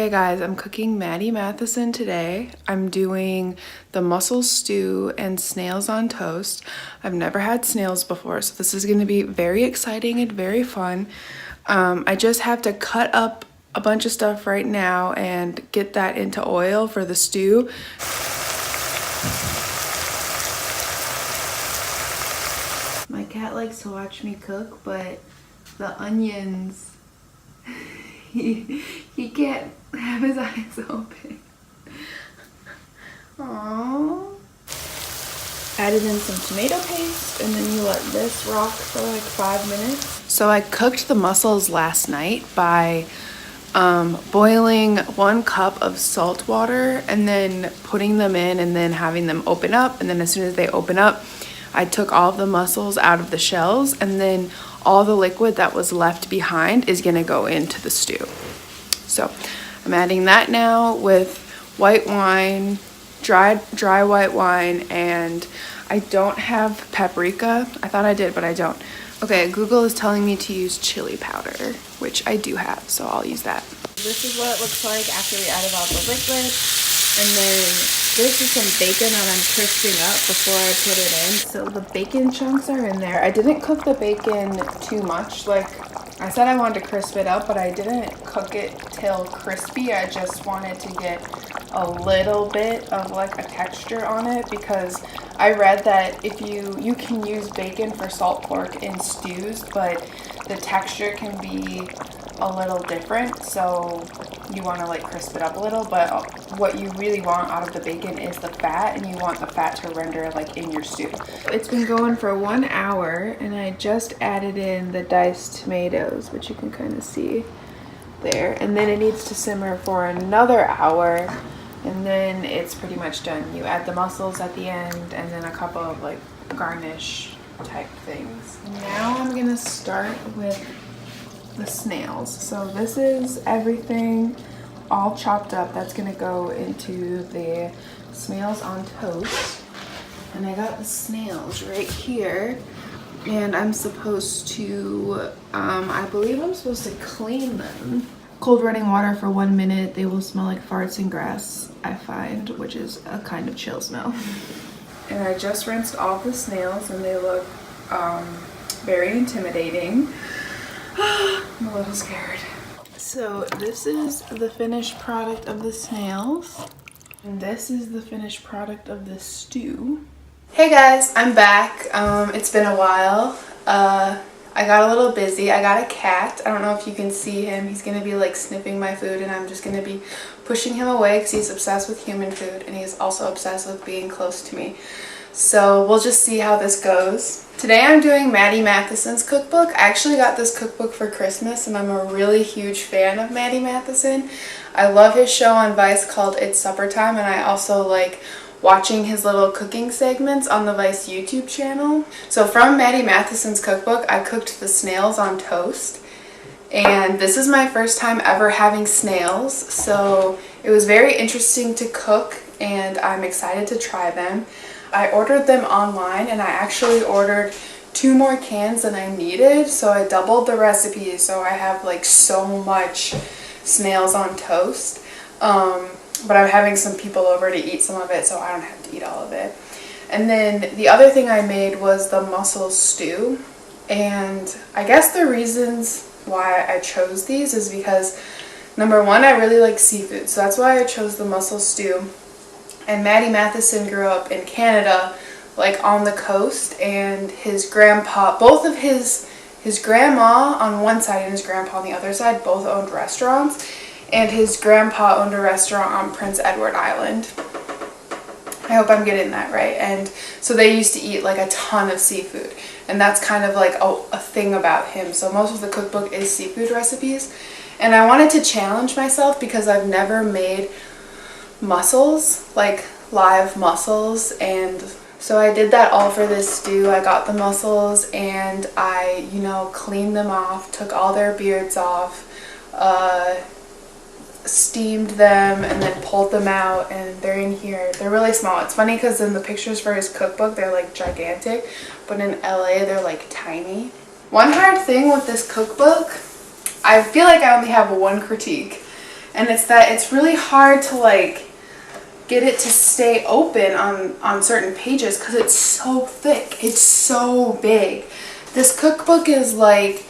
Okay guys, I'm cooking Matty Matheson today. I'm doing the mussel stew and snails on toast. I've never had snails before, so this is going to be very exciting and very fun. I just have to cut up a bunch of stuff right now and get that into oil for the stew. My cat likes to watch me cook, but the onions... He can't have his eyes open. Aww. Added in some tomato paste, and then you let this rock for like 5 minutes. So I cooked the mussels last night by boiling 1 cup of salt water and then putting them in and then having them open up. And then as soon as they open up, I took all of the mussels out of the shells, and then all the liquid that was left behind is gonna go into the stew. So I'm adding that now with white wine, dry white wine, and I don't have paprika. I thought I did, but I don't. Okay, Google is telling me to use chili powder, which I do have, so I'll use that. This is what it looks like after we added all the liquid. And then this is some bacon that I'm crisping up before I put it in. So the bacon chunks are in there. I didn't cook the bacon too much. Like I said, I wanted to crisp it up, but I didn't cook it till crispy. I just wanted to get a little bit of like a texture on it, because I read that if you can use bacon for salt pork in stews, but the texture can be a little different, so you want to like crisp it up a little. But what you really want out of the bacon is the fat, and you want the fat to render like in your stew. It's been going for 1 hour, and I just added in the diced tomatoes, which you can kind of see there, and then it needs to simmer for another hour, and then it's pretty much done. You add the mussels at the end, and then a couple of like garnish type things. Now I'm gonna start with the snails. So this is everything all chopped up that's gonna go into the snails on toast. And I got the snails right here, and I'm supposed to I believe I'm supposed to clean them. Cold running water for 1 minute. They will smell like farts and grass, I find, which is a kind of chill smell. And I just rinsed all the snails, and they look very intimidating. I'm a little scared. So this is the finished product of the snails, and this is the finished product of the stew. Hey guys, I'm back. It's been a while. I got a little busy. I got a cat. I don't know if you can see him. He's gonna be like sniffing my food, and I'm just gonna be pushing him away because he's obsessed with human food, and he's also obsessed with being close to me. So we'll just see how this goes. Today I'm doing Matty Matheson's cookbook. I actually got this cookbook for Christmas, and I'm a really huge fan of Matty Matheson. I love his show on Vice called It's Supper Time, and I also like watching his little cooking segments on the Vice YouTube channel. So from Matty Matheson's cookbook, I cooked the snails on toast. And this is my first time ever having snails, so it was very interesting to cook, and I'm excited to try them. I ordered them online, and I actually ordered 2 more cans than I needed, so I doubled the recipe, so I have like so much snails on toast. But I'm having some people over to eat some of it, so I don't have to eat all of it. And then the other thing I made was the mussel stew, and I guess the reasons why I chose these is because number one, I really like seafood, so that's why I chose the mussel stew. And Matty Matheson grew up in Canada, like on the coast, and his grandpa, both of his grandma on one side and his grandpa on the other side both owned restaurants, and his grandpa owned a restaurant on Prince Edward Island. I hope I'm getting that right. And so they used to eat like a ton of seafood, and that's kind of like a thing about him. So most of the cookbook is seafood recipes, and I wanted to challenge myself because I've never made mussels, like live mussels, and so I did that all for this stew. I got the mussels, and I, cleaned them off, took all their beards off, steamed them, and then pulled them out, and they're in here. They're really small. It's funny because in the pictures for his cookbook, they're like gigantic, but in LA, they're like tiny. One hard thing with this cookbook, I feel like I only have one critique, And it's really hard to like get it to stay open on certain pages because it's so thick. It's so big. This cookbook is like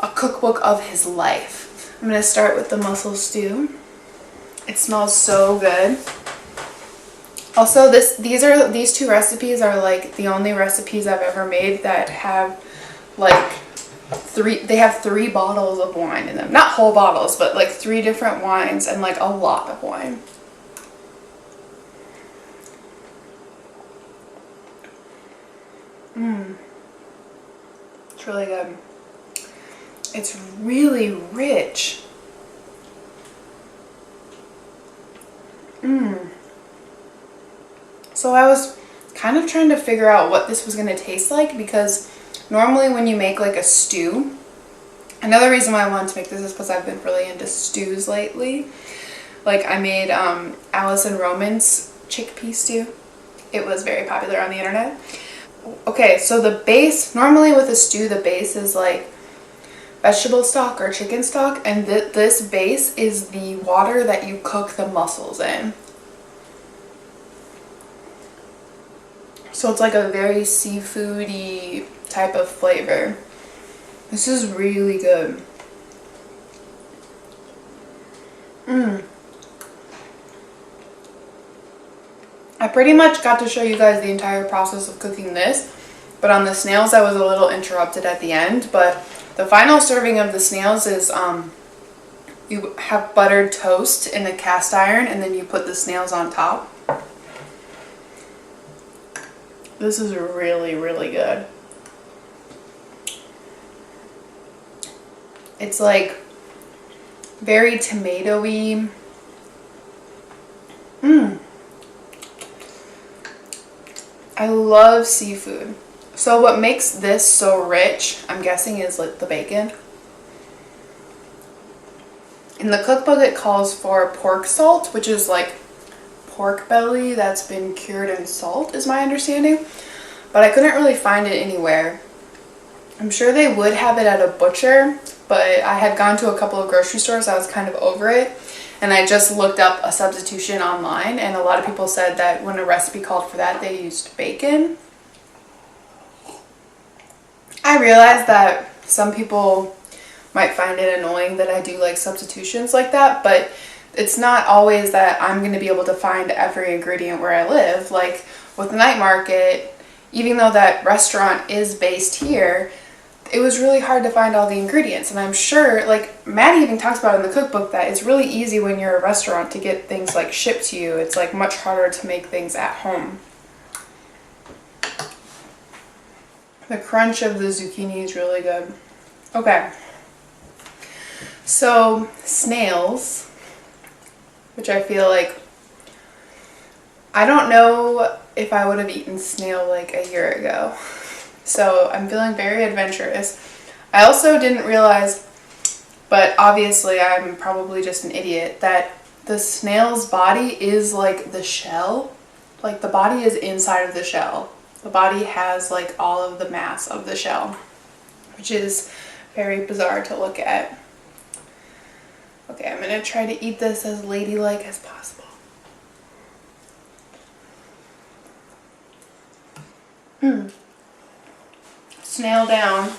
a cookbook of his life. I'm gonna start with the mussel stew. It smells so good. Also, these two recipes are like the only recipes I've ever made that have like they have 3 bottles of wine in them. Not whole bottles, but like 3 different wines and like a lot of wine. It's really good. It's really rich. So I was kind of trying to figure out what this was going to taste like, because normally when you make like a stew, another reason why I wanted to make this is because I've been really into stews lately. Like I made Allison Roman's chickpea stew. It was very popular on the internet. Okay, so the base, normally with a stew, the base is like vegetable stock or chicken stock, and this base is the water that you cook the mussels in. So it's like a very seafoody type of flavor. This is really good. I pretty much got to show you guys the entire process of cooking this, but on the snails I was a little interrupted at the end. But the final serving of the snails is you have buttered toast in a cast iron and then you put the snails on top. This is really, really good. It's like very tomatoey. I love seafood. So what makes this so rich, I'm guessing, is like the bacon. In the cookbook it calls for pork salt, which is like pork belly that's been cured in salt, is my understanding. But I couldn't really find it anywhere. I'm sure they would have it at a butcher, but I had gone to a couple of grocery stores, so I was kind of over it. And I just looked up a substitution online, and a lot of people said that when a recipe called for that, they used bacon. I realize that some people might find it annoying that I do like substitutions like that, but it's not always that I'm going to be able to find every ingredient where I live. Like with the night market, even though that restaurant is based here, it was really hard to find all the ingredients. And I'm sure, like Matty even talks about in the cookbook, that it's really easy when you're a restaurant to get things like shipped to you. It's like much harder to make things at home. The crunch of the zucchini is really good. Okay. So, snails, which I feel like, I don't know if I would have eaten snail like a year ago. So I'm feeling very adventurous. I also didn't realize, but obviously I'm probably just an idiot, that the snail's body is like the shell. Like the body is inside of the shell. The body has like all of the mass of the shell, which is very bizarre to look at. Okay, I'm gonna try to eat this as ladylike as possible. Snail down.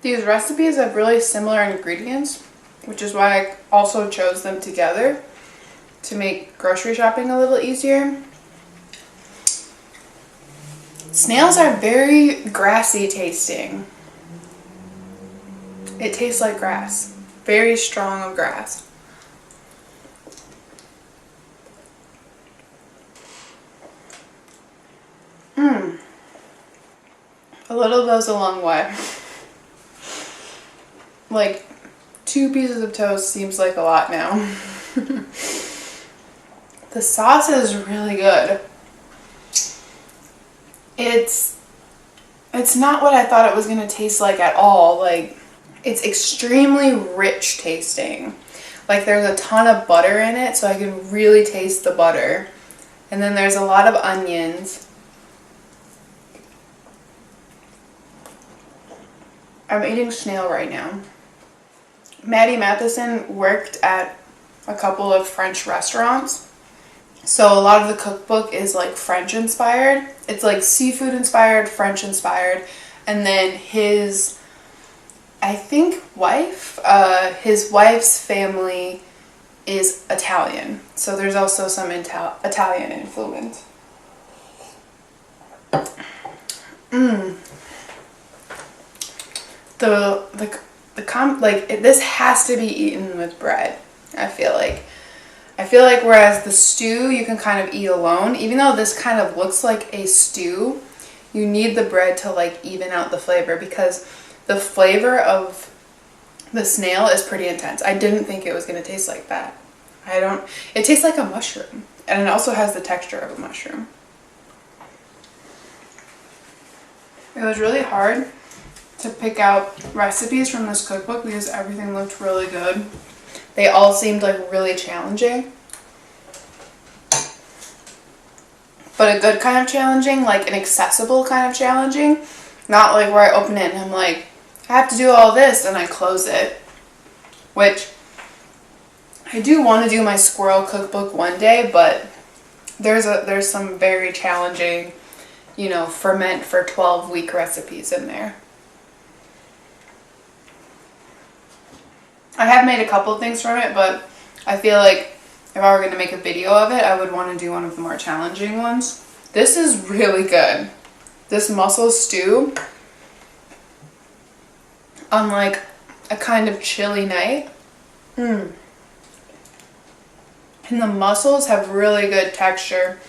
These recipes have really similar ingredients, which is why I also chose them together to make grocery shopping a little easier. Snails are very grassy tasting. It tastes like grass. Very strong of grass. A little goes a long way. Like 2 pieces of toast seems like a lot now. The sauce is really good. It's not what I thought it was going to taste like at all. Like, it's extremely rich tasting. Like, there's a ton of butter in it, so I can really taste the butter. And then there's a lot of onions. I'm eating snail right now. Matty Matheson worked at a couple of French restaurants. So a lot of the cookbook is like French inspired. It's like seafood inspired, French inspired. And then his, I think, his wife's family is Italian. So there's also some Italian influence. This has to be eaten with bread, I feel like. Whereas the stew you can kind of eat alone, even though this kind of looks like a stew, you need the bread to like even out the flavor, because the flavor of the snail is pretty intense. I didn't think it was going to taste like that. It tastes like a mushroom, and it also has the texture of a mushroom. It was really hard to pick out recipes from this cookbook because everything looked really good. They all seemed like really challenging. But a good kind of challenging, like an accessible kind of challenging. Not like where I open it and I'm like, I have to do all this and I close it. Which, I do want to do my squirrel cookbook one day, but there's some very challenging, you know, ferment for 12-week recipes in there. I have made a couple of things from it, but I feel like if I were going to make a video of it, I would want to do one of the more challenging ones. This is really good. This mussel stew on like a kind of chilly night. And the mussels have really good texture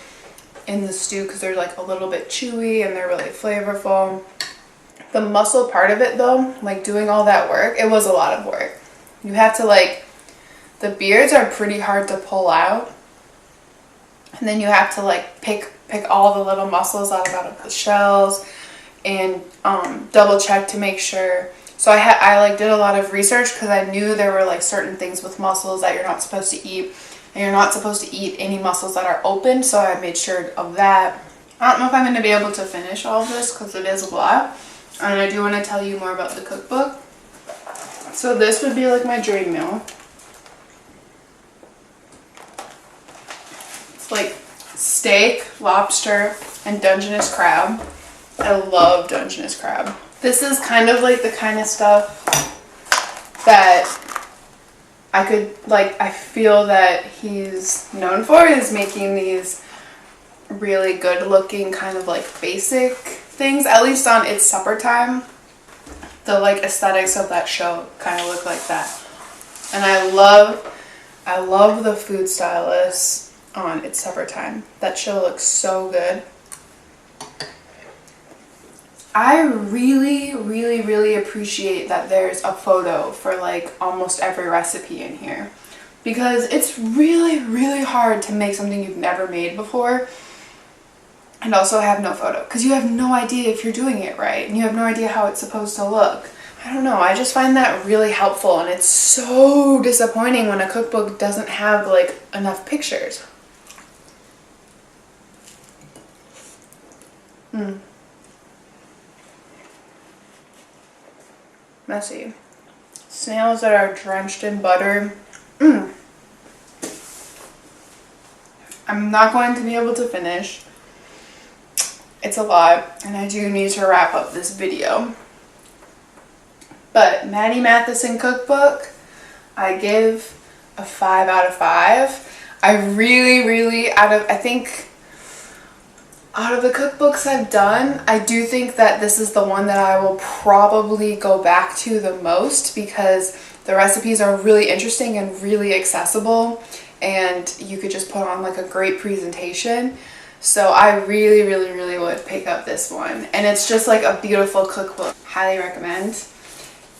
in the stew because they're like a little bit chewy and they're really flavorful. The mussel part of it though, like doing all that work, it was a lot of work. You have to like, the beards are pretty hard to pull out. And then you have to like pick all the little mussels out of the shells and double check to make sure. So I like did a lot of research because I knew there were like certain things with mussels that you're not supposed to eat. And you're not supposed to eat any mussels that are open, so I made sure of that. I don't know if I'm going to be able to finish all of this because it is a lot. And I do want to tell you more about the cookbook. So this would be like my dream meal. It's like steak, lobster, and Dungeness crab. I love Dungeness crab. This is kind of like the kind of stuff that I feel that he's known for, is making these really good looking kind of like basic things, at least on It's Supper Time. The like aesthetics of that show kind of look like that. And I love the food stylists on It's Supper Time. That show looks so good. I really, really, really appreciate that there's a photo for like almost every recipe in here, because it's really, really hard to make something you've never made before and also have no photo, because you have no idea if you're doing it right and you have no idea how it's supposed to look. I don't know, I just find that really helpful, and it's so disappointing when a cookbook doesn't have like enough pictures. Messy. Snails that are drenched in butter. I'm not going to be able to finish. It's a lot, and I do need to wrap up this video. But Matty Matheson cookbook, I give a 5 out of 5. I really, really, out of the cookbooks I've done, I do think that this is the one that I will probably go back to the most, because the recipes are really interesting and really accessible, and you could just put on like a great presentation. So I really, really, really would pick up this one. And it's just like a beautiful cookbook. Highly recommend.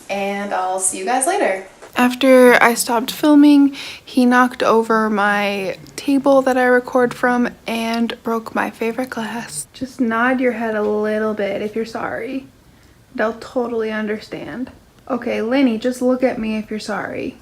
And I'll see you guys later. After I stopped filming, he knocked over my table that I record from and broke my favorite glass. Just nod your head a little bit if you're sorry. They'll totally understand. Okay, Lenny, just look at me if you're sorry.